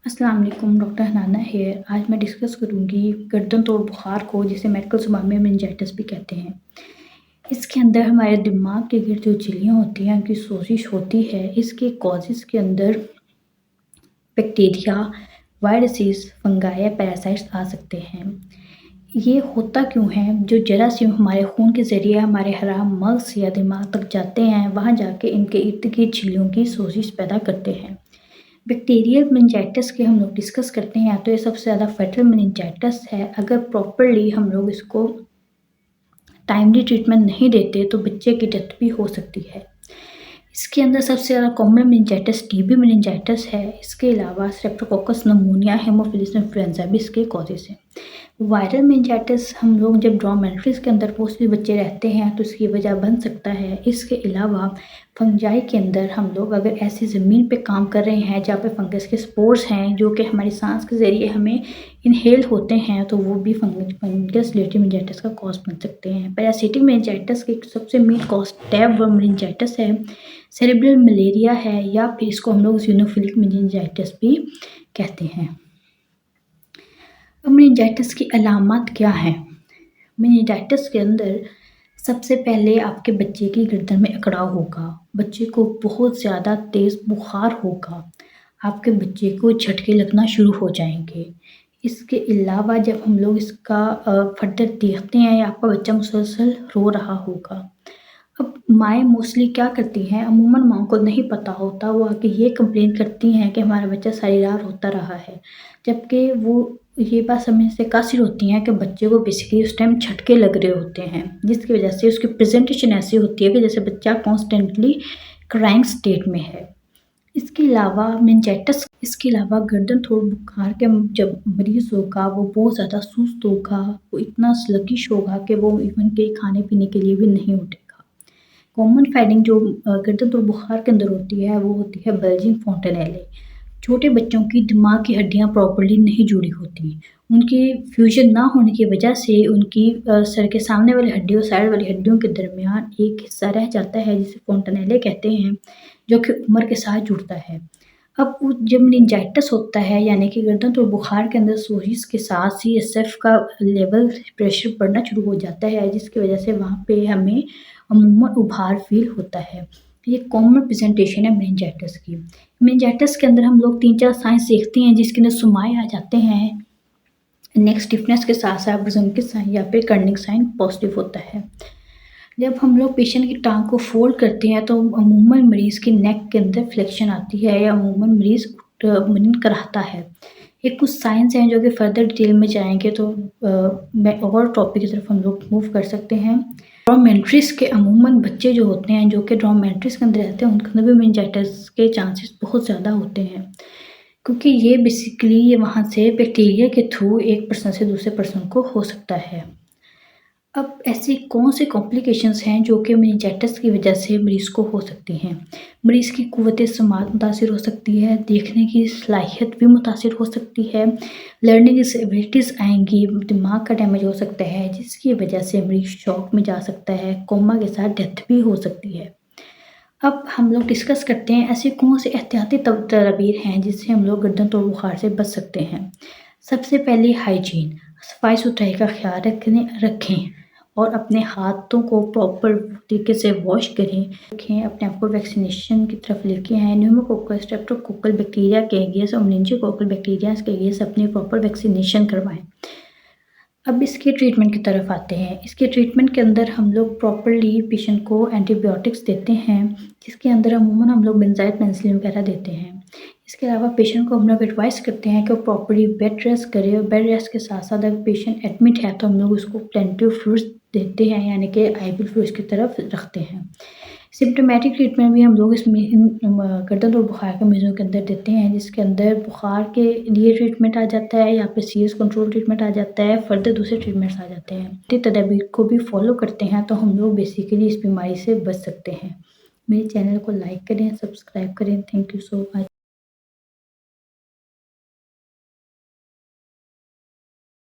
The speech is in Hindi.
अस्सलाम वालेकुम, डॉक्टर हनाना हेयर। आज मैं डिस्कस करूँगी गर्दन तोड़ बुखार को, जिसे मेडिकल ज़ुबान में मेनिंजाइटिस भी कहते हैं। इसके अंदर हमारे दिमाग के गिर्द जो झिल्लियाँ होती हैं, उनकी सोजिश होती है। इसके कॉजेज़ के अंदर बैक्टीरिया, वायरसेस, फंगाई या पैरासाइट्स आ सकते हैं। ये होता क्यों है? जो जरासीम हमारे खून के ज़रिए हमारे हराम मग़ज़ या दिमाग तक जाते हैं, वहाँ जाके इनके इर्द-गिर्द झिल्लियों की सोजिश पैदा करते हैं। बैक्टीरियल मेनिंजाइटिस के हम लोग डिस्कस करते हैं, तो ये सबसे ज़्यादा फैटल मेनिंजाइटिस है। अगर प्रॉपरली हम लोग इसको टाइमली ट्रीटमेंट नहीं देते तो बच्चे की डेथ भी हो सकती है। इसके अंदर सबसे ज़्यादा कॉमन मेनिंजाइटिस टीबी मेनिंजाइटिस है। इसके अलावा स्ट्रेप्टोकोकस निमोनिया, हेमोफिलस इन्फ्लुएंजा भी इसके कॉजेज़ हैं। वायरल मेनिंजाइटिस हम लोग जब डॉर्मेंट्रीज़ के अंदर मोस्टली बच्चे रहते हैं तो इसकी वजह बन सकता है। इसके अलावा फंजाई के अंदर हम लोग अगर ऐसी ज़मीन पे काम कर रहे हैं जहाँ पे फंगस के स्पोर्स हैं, जो कि हमारी सांस के ज़रिए हमें इनहेल होते हैं, तो वो भी फंगस रिलेटेड मेनिंजाइटिस का कॉज बन सकते हैं। पैरासिटिक मेनिंजाइटिस की सबसे मेन कॉज टैबवर्म मेनिंजाइटिस है, सेरेब्रल मलेरिया है, या फिर इसको हम लोग ज़िनोफिलिक मेनिंजाइटिस भी कहते हैं। अब मेनिंजाइटिस की अलामत क्या हैं? मेनिंजाइटिस के अंदर सबसे पहले आपके बच्चे की गर्दन में अकड़ाव होगा, बच्चे को बहुत ज़्यादा तेज़ बुखार होगा, आपके बच्चे को झटके लगना शुरू हो जाएंगे। इसके अलावा जब हम लोग इसका फर्दर देखते हैं या आपका बच्चा मुसलसल रो रहा होगा। अब माएँ मोस्टली क्या करती हैं, अमूमन माँ को नहीं पता होता, वो आके ये कंप्लेन करती हैं कि हमारा बच्चा सारी रात रोता रहा है। जबकि वो ये बात समझने से कासिर होती हैं कि बच्चे को बेसिकली उस टाइम झटके लग रहे होते हैं, जिसकी वजह से उसकी प्रेजेंटेशन ऐसी होती है कि जैसे बच्चा कॉन्स्टेंटली क्राइंग स्टेट में है। इसके अलावा मेनिंजाइटिस इसके अलावा गर्दन तोड़ बुखार के जब मरीज़ होगा, वो बहुत ज़्यादा सुस्त होगा, वो इतना स्लगिश होगा कि वो इवन के खाने पीने के लिए भी नहीं उठेगा। कॉमन फाइंडिंग जो गर्दन तोड़ बुखार के अंदर होती है, वो होती है बल्जिंग फॉन्टेनेले। छोटे बच्चों की दिमाग की हड्डियाँ प्रॉपर्ली नहीं जुड़ी होती। उनकी फ्यूजन ना होने की वजह से उनकी सर के सामने वाली हड्डी और साइड वाली हड्डियों के दरमियान एक हिस्सा रह जाता है, जिसे फॉन्टेनेले कहते हैं, जो कि उम्र के साथ जुड़ता है। अब जब मेनिंजाइटिस होता है, यानी कि गर्दन तोड़ बुखार के अंदर सोजिश के साथ सीएसएफ का लेवल प्रेशर बढ़ना शुरू हो जाता है, जिसकी वजह से वहाँ पे हमें अमूमन उभार फील होता है। ये कॉमन प्रेजेंटेशन है मेनिंजाइटिस की। मेनिंजाइटिस के अंदर हम लोग 3-4 साइंस देखते हैं, जिसके अंदर सुमाए आ जाते हैं, नेक स्टिफनेस के साथ साथ ब्रोंकिस साइन या फिर कर्निंग साइन पॉजिटिव होता है। जब हम लोग पेशेंट की टांग को फोल्ड करते हैं तो अमूमन मरीज़ की नेक के अंदर फ्लेक्शन आती है, या अमूमन मरीज़ मुनन कराता है। ये कुछ साइंस हैं जो कि फर्दर डिटेल में जाएंगे तो मैं और टॉपिक की तरफ हम लोग मूव कर सकते हैं। डॉर्मेंट्रीज़ के अमूमन बच्चे जो होते हैं, जो कि डॉर्मेंट्रीज़ के अंदर रहते हैं, उनके अंदर भी मेनिंजाइटिस के चांसेस बहुत ज़्यादा होते हैं, क्योंकि ये बेसिकली ये वहाँ से बैक्टीरिया के थ्रू एक पर्सन से दूसरे पर्सन को हो सकता है। अब ऐसी कौन से कॉम्प्लिकेशंस हैं जो कि मेनिंजाइटिस की वजह से मरीज़ को हो सकती हैं? मरीज़ की क़ुव्वत समात मुतासिर हो सकती है, देखने की सलाहियत भी मुतासिर हो सकती है, लर्निंग डिसेबिलिटीज़ आएँगी, दिमाग का डैमेज हो सकता है, जिसकी वजह से मरीज़ शॉक में जा सकता है, कोमा के साथ डेथ भी हो सकती है। अब हम लोग डिस्कस करते हैं ऐसी कौन सी एहतियाती तदबीर हैं जिससे हम लोग गर्दन तोड़ बुखार से बच सकते हैं। सबसे पहले हाइजीन, सफाई सुथराई का ख्याल रखें और अपने हाथों को प्रॉपर तरीके से वॉश रखें। अपने आप को वैक्सीनेशन की तरफ लेके आएँ। न्यूमोकोकल, स्ट्रेप्टोकोकल बैक्टीरिया के अगेंस्ट और मेनिंजाइकोकल बैक्टीरिया के अगेंस्ट अपनी प्रॉपर वैक्सीनेशन करवाएं। अब इसके ट्रीटमेंट की तरफ आते हैं। इसके ट्रीटमेंट के अंदर हम लोग प्रॉपरली पेशेंट को एंटीबायोटिक्स देते हैं, जिसके अंदर अमूमन हम लोग बेंज़ाइल पेनिसिलिन वगैरह देते हैं। इसके अलावा पेशेंट को हम लोग एडवाइस करते हैं कि वो प्रॉपरली बेड रेस्ट करे, और बेड रेस्ट के साथ साथ अगर पेशेंट एडमिट है तो हम लोग उसको प्लेंटी ऑफ फ्लूइड्स देते हैं, यानी कि IV फ्लूइड्स की तरफ रखते हैं। सिम्प्टोमेटिक ट्रीटमेंट भी हम लोग इसमें गर्दन और बुखार के मरीज़ों के अंदर देते हैं, जिसके अंदर बुखार के लिए ट्रीटमेंट आ जाता है, या फिर सीरियस कंट्रोल ट्रीटमेंट आ जाता है, फर्दर दूसरे ट्रीटमेंट्स आ जाते हैं। तदाबीर को भी फॉलो करते हैं तो हम लोग बेसिकली इस बीमारी से बच सकते हैं। मेरे चैनल को लाइक करें, सब्सक्राइब करें। Thank you so much.